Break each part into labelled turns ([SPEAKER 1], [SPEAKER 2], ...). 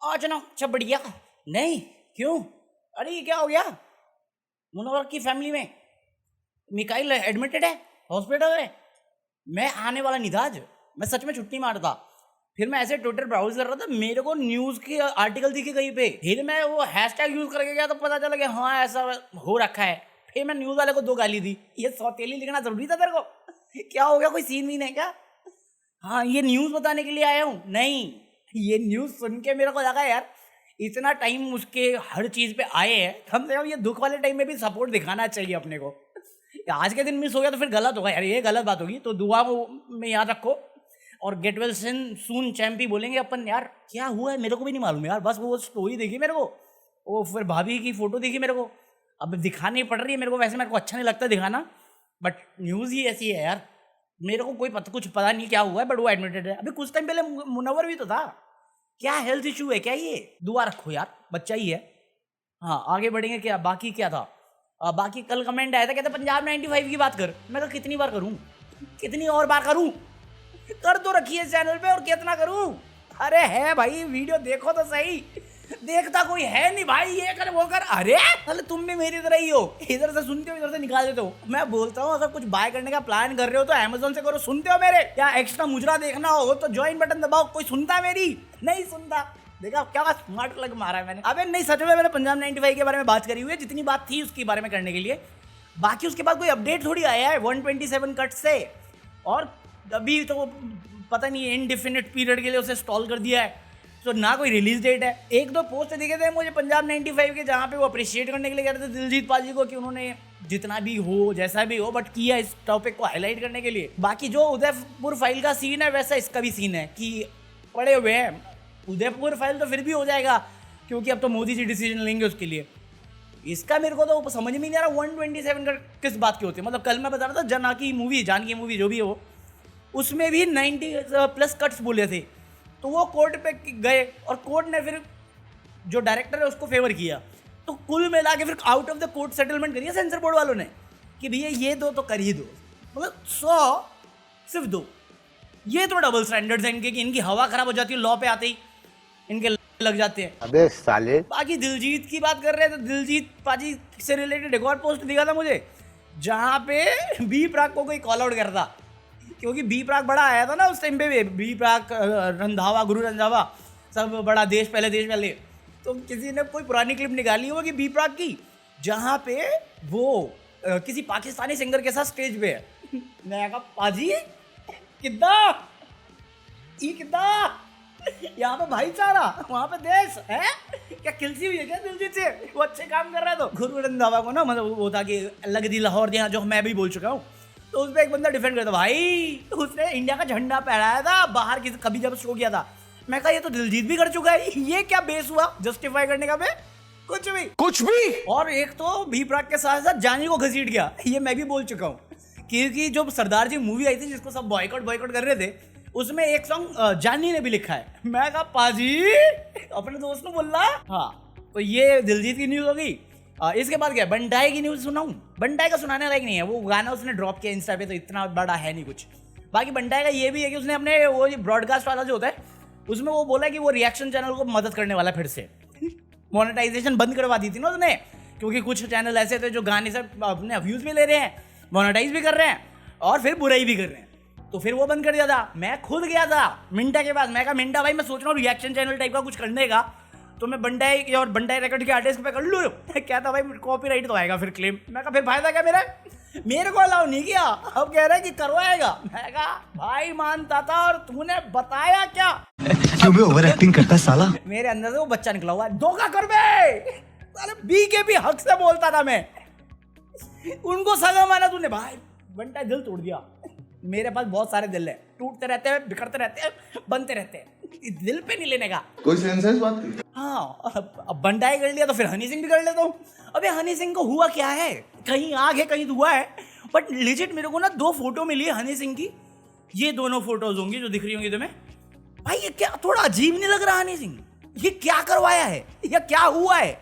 [SPEAKER 1] आज ना सब बढ़िया। नहीं, क्यों? अरे ये क्या हो गया? मुनव्वर की फैमिली में मिकाइल एडमिटेड है, हॉस्पिटल है। मैं आने वाला नहीं था आज, मैं सच में छुट्टी मारता। फिर मैं ऐसे ट्विटर ब्राउज कर रहा था, मेरे को न्यूज की आर्टिकल दिखे कहीं पे। फिर मैं वो हैशटैग यूज करके गया तो पता चला कि हाँ ऐसा हो रखा है। फिर मैं न्यूज वाले को 2 गाली दी। ये सौतेली लिखना जरूरी था तेरे को? क्या हो गया, कोई सीन भी नहीं क्या? हाँ, ये न्यूज बताने के लिए आया हूँ? नहीं, ये न्यूज सुन के मेरे को लगा यार इतना टाइम उसके हर चीज पे आए हैं, कम से कम ये दुख वाले टाइम में भी सपोर्ट दिखाना चाहिए अपने को। आज के दिन मिस हो गया तो फिर गलत होगा यार, ये गलत बात होगी। तो दुआ में याद रखो और गेट वेल सून चैंपी बोलेंगे अपन। यार क्या हुआ है मेरे को भी नहीं मालूम यार, बस वो स्टोरी देखी मेरे को, वो फिर भाभी की फोटो देखी मेरे को। अब दिखानी पड़ रही है मेरे को, वैसे मेरे को अच्छा नहीं लगता दिखाना, बट न्यूज़ ही ऐसी है यार। मेरे को कुछ पता नहीं क्या हुआ है, बट वो एडमिटेड है। अभी कुछ टाइम पहले मुनव्वर भी तो था। क्या हेल्थ इशू है क्या? ये दुआ रखो यार, बच्चा ही है। हाँ आगे बढ़ेंगे। क्या बाकी क्या था? बाकी कल कमेंट आया था, कहते पंजाब 95 की बात कर। मैं कहा कितनी बार करूं, कितनी और बार करूं? कर तो रखी है चैनल पे, और कितना करूं? अरे है भाई, वीडियो देखो तो सही। देखता कोई है नहीं भाई, ये कर वो कर। अरे तुम भी मेरी तरह ही हो, इधर से सुनते हो इधर से निकाल देते हो। मैं बोलता हूँ अगर कुछ बाय करने का प्लान कर रहे हो तो अमेज़न से करो। सुनते हो मेरे? या एक्स्ट्रा मुजरा देखना हो तो ज्वाइन बटन दबाओ। कोई सुनता मेरी? नहीं सुनता। देखा क्या स्मार्ट लग मारा है मैंने। अबे नहीं, सच में मैंने पंजाब 95 के बारे में बात करी हुई है, जितनी बात थी उसके बारे में करने के लिए। बाकी उसके बाद कोई अपडेट थोड़ी आया है 127 कट से, और अभी तो पता नहीं इनडिफिनिट पीरियड के लिए उसे स्टॉल कर दिया है। तो ना कोई रिलीज डेट है। 1-2 पोस्ट दिखे थे मुझे पंजाब 95 के, जहाँ पे वो अप्रिशिएट करने के लिए कह रहे थे दिलजीत पाजी को कि उन्होंने जितना भी हो जैसा भी हो बट किया इस टॉपिक को हाईलाइट करने के लिए। बाकी जो उदयपुर फाइल का सीन है वैसा इसका भी सीन है कि पड़े हुए हैं। उदयपुर फाइल तो फिर भी हो जाएगा क्योंकि अब तो मोदी जी डिसीजन लेंगे उसके लिए। इसका मेरे को तो समझ में नहीं आ रहा 127 का किस बात की होती है। मतलब कल मैं बता रहा था जान की मूवी जो भी हो, उसमें भी 90+ कट्स बोले थे। तो वो कोर्ट पे गए और कोर्ट ने फिर जो डायरेक्टर है उसको फेवर किया। तो कुल मिला के फिर out of the court settlement करिए सेंसर बोर्ड वालों ने कि भैया ये दो तो कर ही दो। मतलब 100 सिर्फ 2। ये तो डबल स्टैंडर्ड्स हैं इनके कि इनकी हवा खराब हो जाती है, लॉ पे आते ही इनके लग जाते हैं।
[SPEAKER 2] अबे साले।
[SPEAKER 1] बाकी दिलजीत की बात कर रहे हैं तो दिलजीत पाजी से रिलेटेड एक और पोस्ट दिखा था मुझे, जहाँ पे बी प्राक को कोई कॉल आउट करता, क्योंकि बी प्राक बड़ा आया था ना उस टाइम पे। बी प्राक, रंधावा, गुरु रंधावा, सब बड़ा देश पहले। तो किसी ने कोई पुरानी क्लिप निकाली होगी बी प्राक की, जहाँ पे वो किसी पाकिस्तानी सिंगर के साथ स्टेज पे है। मैं कहा पाजी कितना यहाँ पे भाईचारा, वहाँ पे देश है क्या? खिलसी हुई है क्या दिलजीत से? वो अच्छे काम कर रहा है। तो गुरु रंधावा को ना मतलब वो था कि लग दी लाहौर यहाँ, जो मैं भी बोल चुका हूँ। तो उस पर एक बंदा डिफेंड करता, भाई उसने इंडिया का झंडा फहराया था बाहर किसी कभी जब शो किया था। मैं कहा ये तो दिलजीत भी कर चुका है, ये क्या बेस हुआ जस्टिफाई करने का? बे कुछ भी। और एक तो भी प्राक के साथ साथ जानी को घसीट गया, ये मैं भी बोल चुका हूँ। क्योंकि जो सरदार जी मूवी आई थी जिसको सब बॉयकॉट कर रहे थे, उसमें एक सॉन्ग जानी ने भी लिखा है। मैं कहा पाजी अपने दोस्त को बोल रहा। हाँ तो ये दिलजीत की न्यूज होगी। इसके बाद क्या बंटाई की न्यूज सुनाऊं? बंटाई का सुनाने लायक नहीं है, वो गाना उसने ड्रॉप किया इंस्टा पे, तो इतना बड़ा है नहीं कुछ। बाकी बंटाई का ये भी है कि उसने अपने वो ब्रॉडकास्ट वाला जो होता है उसमें वो बोला कि वो रिएक्शन चैनल को मदद करने वाला फिर से। मोनेटाइजेशन बंद करवा दी थी ना उसने, क्योंकि कुछ चैनल ऐसे थे जो गाने से अपने व्यूज भी ले रहे हैं, मोनेटाइज भी कर रहे हैं और फिर बुराई भी कर रहे हैं। तो फिर वो बंद कर दिया था। मैं खुद गया था मिंटा के पास, मैं कहा मिंटा भाई मैं सोच रहा हूँ रिएक्शन चैनल टाइप का कुछ करने का, तो मैं बंटाई और बंटाई रिकॉर्ड के आर्टिस्ट पे कर लूँ। क्या था भाई कॉपीराइट तो आएगा फिर क्लेम। मैं कहा फिर फायदा क्या मेरे को अलाउ नहीं किया, अब कह रहा है कि करवाएगा। मैं कहा भाई मानता था और तूने बताया क्या?
[SPEAKER 2] क्यों भी ओवर एक्टिंग करता है साला?
[SPEAKER 1] मेरे अंदर से वो बच्चा निकला हुआ है, धोखा कर बे। अरे बी के भी हक से बोलता था मैं, उनको सजा माना तूने। भाई बंटाई दिल तोड़ दिया। मेरे पास बहुत सारे दिल है, टूटते रहते हैं, बिखरते रहते हैं, बनते रहते हैं, दिल पे नहीं लेने का
[SPEAKER 3] कोई सेंस बात की।
[SPEAKER 1] हाँ अब बंटाई कर लिया तो फिर हनी सिंह भी कर लेता हूँ। अबे हनी सिंह को हुआ क्या है? कहीं आग है कहीं धुआं है। बट लिजिट मेरे को ना 2 फोटो मिली है हनी सिंह की, ये दोनों फोटोज होंगी जो दिख रही होंगी तुम्हें। भाई ये क्या थोड़ा अजीब नहीं लग रहा? हनी सिंह ये क्या करवाया है या क्या हुआ है?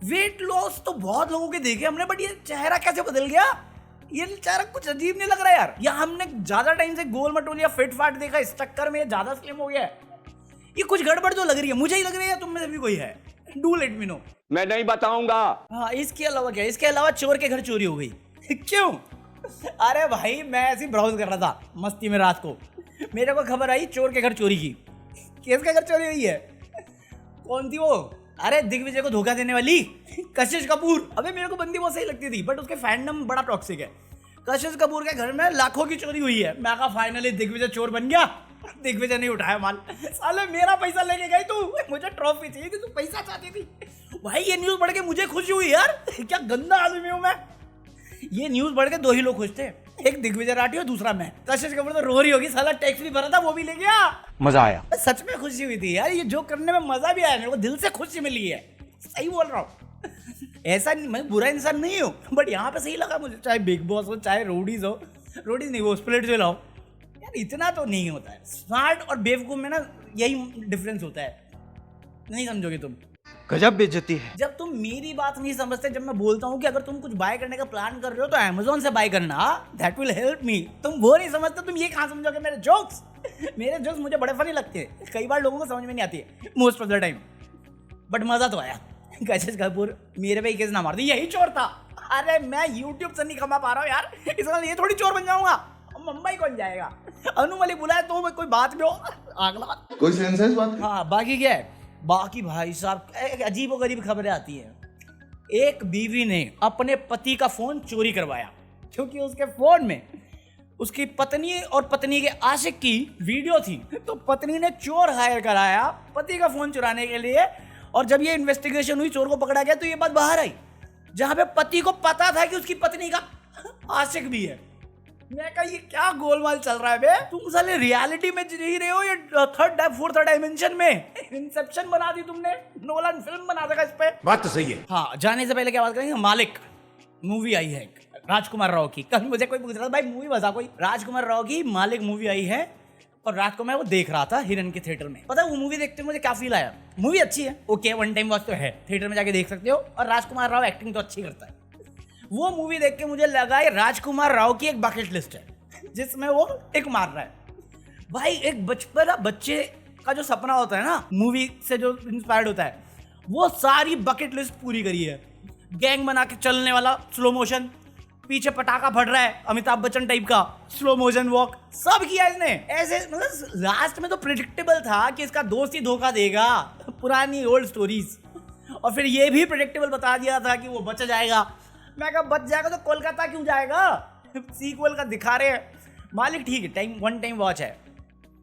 [SPEAKER 1] वेट लॉस तो बहुत लोगों के देखे हमने, बट ये चेहरा कैसे बदल गया? ये चेहरा कुछ अजीब नहीं लग रहा यार। या हमने ज्यादा टाइम से गोल मटोल या फिट फाट देखा, इस चक्कर में ज्यादा स्लिम हो गया है। ये कुछ गड़बड़ तो लग रही है, मुझे ही लग रही है, तुम में से भी कोई है, डू लेट मी नो।
[SPEAKER 3] मैं नहीं बताऊंगा।
[SPEAKER 1] हाँ, इसके अलावा क्या, इसके अलावा चोर के घर चोरी हो गई। क्यों? अरे भाई मैं ऐसे ब्राउज कर रहा था मस्ती में रात को, मेरे को खबर आई चोर के घर चोरी की। किसके घर चोरी हुई है? कौन थी वो? अरे दिग्विजय को धोखा देने वाली कशिश कपूर। अबे मेरे को बंदी बहुत सही लगती थी, बट उसके फैंडम बड़ा टॉक्सिक है। कशिश कपूर के घर में लाखों की चोरी हुई है। मैं कहा फाइनली दिग्विजय चोर बन गया। दिग्विजय नहीं उठाया माल। साले मेरा पैसा लेके गई तू, मुझे ट्रॉफी चाहिए थी, तू पैसा चाहती थी। भाई ये न्यूज पढ़ के मुझे खुशी हुई यार, क्या गंदा आदमी हूं मैं। ये न्यूज पढ़ के दो ही लोग खुश थे, एक दिग्विजय राठी और दूसरा मैं। कशिश कपूर तो रो रही होगी, साला टैक्स भी भरा था वो भी ले गया।
[SPEAKER 2] मजा आया।
[SPEAKER 1] सच में खुशी हुई थी यार, ये जो करने में मजा भी आया, मेरे को दिल से खुशी मिली है। सही बोल रहा हूँ, ऐसा नहीं, मैं बुरा इंसान नहीं हूँ, बट यहाँ पे सही लगा मुझे। चाहे बिग बॉस हो, चाहे रोडीज हो, रोडीज नहीं वो स्प्लिट जो लाओ यार, इतना तो नहीं होता है। स्मार्ट और बेवकूफ में ना यही डिफरेंस होता है, नहीं समझोगे तुम।
[SPEAKER 2] गजब बेइज्जती है।
[SPEAKER 1] जब तुम मेरी बात नहीं समझते, जब मैं बोलता हूँ कि अगर तुम कुछ बाय करने का प्लान कर रहे हो तो अमेजोन से बाय करना, दैट विल हेल्प मी। तुम वो नहीं समझते, तुम ये कहाँ समझोगे मेरे जोक्स। मेरे जोक्स मुझे बड़े फनी लगते हैं, कई बार लोगों को समझ में नहीं आती है, most of the time, but मजा तो आया। कशिश कपूर मेरे पे केस ना मार दी, यही चोर था। अरे मैं यूट्यूब से नहीं कमा पा रहा हूँ यार, इसका ये थोड़ी चोर बन जाऊंगा। मुंबई कौन जाएगा? अनु मलिक बुलाए तो कोई बात भी हो, अगला
[SPEAKER 4] कोई सेंस है इस बात का?
[SPEAKER 1] हाँ, बाकी क्या है, बाकी भाई साहब अजीब गरीब खबरें आती हैं। एक बीवी ने अपने पति का फोन चोरी करवाया, क्योंकि उसके फोन में उसकी पत्नी और पत्नी के आशिक की वीडियो थी। तो पत्नी ने चोर हायर कराया पति का फोन चुराने के लिए, और जब ये इन्वेस्टिगेशन हुई, चोर को पकड़ा गया, तो ये बात बाहर आई, जहां पे पति को पता था कि उसकी पत्नी का आशिक भी है। मैं कहा ये क्या गोलमाल चल रहा है बे, तुम साले रियलिटी में जी रहे हो या थर्ड फोर्थ डायमेंशन में? इंसेप्शन बना दी तुमने, नोलन फिल्म बना देगा इस पे।
[SPEAKER 3] बात तो सही है।
[SPEAKER 1] हाँ, जाने से पहले क्या बात करेंगे, मालिक मूवी आई है राजकुमार राव की। कल मुझे कोई पूछ रहा था भाई मूवी बता कोई, राजकुमार राव की मालिक मूवी आई है, और रात को मैं वो देख रहा था हिरन के थिएटर में। पता है वो मूवी देखते मुझे क्या फील आया? मूवी अच्छी है, ओके, वन टाइम वॉच तो है, थिएटर में जाके देख सकते हो, और राजकुमार राव एक्टिंग तो अच्छी करता है। वो मूवी देख के मुझे लगा ये राजकुमार राव की एक बकेट लिस्ट है जिसमें वो टिक मार रहा है। भाई एक बच्चे का जो सपना होता है ना, मूवी से जो इंस्पायर्ड होता है, वो सारी बकेट लिस्ट पूरी करी है। गैंग बना के चलने वाला स्लो मोशन, पीछे पटाखा फट रहा है अमिताभ बच्चन टाइप का स्लो मोशन वॉक, सब किया इसने। ऐसे मतलब लास्ट में तो प्रेडिक्टेबल था कि इसका दोस्त ही धोखा देगा, पुरानी ओल्ड स्टोरीज, और फिर ये भी प्रेडिक्टेबल बता दिया था कि वो बच जाएगा। मैं कहा बच जाएगा तो कोलकाता क्यों जाएगा, सीक्वल का दिखा रहे हैं। मालिक ठीक है, टाइम वन टाइम वॉच है,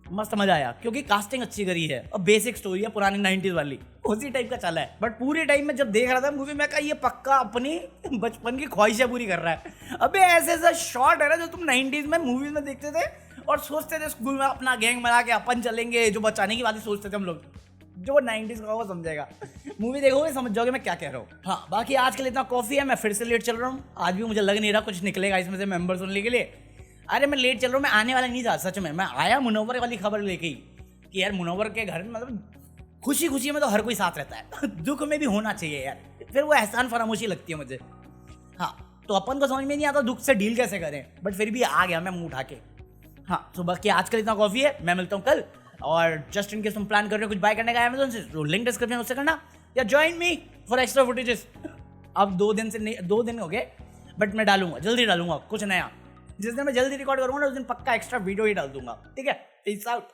[SPEAKER 1] मस्त मजा आया, क्योंकि कास्टिंग अच्छी करी है और बेसिक स्टोरी है पुरानी 90s वाली, उसी टाइप का चला है। बट पूरी टाइम में जब देख रहा था मूवी, मैं कहा ये पक्का अपनी बचपन की ख्वाहिशें पूरी कर रहा है। अबे ऐसे ऐसा शॉट है ना जो तुम 90s में मूवीज में देखते थे और सोचते थे स्कूल में अपना गैंग बना के अपन चलेंगे, जो बचाने की बात सोचते थे हम लोग। जो 90s का वो समझेगा, मूवी देखोगे समझ जाओगे मैं क्या कह रहा हूँ। हाँ, बाकी आज के लिए इतना कॉफी है, मैं फिर से लेट चल रहा हूँ। आज भी मुझे लग नहीं रहा कुछ निकलेगा इसमें से मेंबर सुनने के लिए। अरे मैं लेट चल रहा हूँ, मैं आने वाला नहीं था सच में। मैं आया मुनव्वर वाली खबर लेके ही कि यार मुनव्वर के घर में मतलब खुशी खुशी में तो हर कोई साथ रहता है, दुख में भी होना चाहिए यार, फिर वो एहसान फरामोशी लगती है मुझे। हाँ, तो अपन को समझ में नहीं आता दुख से डील कैसे करें, बट फिर भी आ गया मैं मुंह उठा के। हाँ, तो बाकी आज के लिए इतना कॉफी है, मैं मिलता हूँ कल। और जस्ट इन केस तुम प्लान कर रहे हो कुछ बाय करने का अमेज़न से, तो लिंक डिस्क्रिप्शन में उससे करना, या join me for extra footages. अब 2 दिन हो गए, बट मैं डालूंगा, जल्दी डालूंगा कुछ नया। जिस दिन मैं जल्दी रिकॉर्ड करूंगा ना उस दिन पक्का एक्स्ट्रा वीडियो ही डाल दूंगा, ठीक है? Peace out.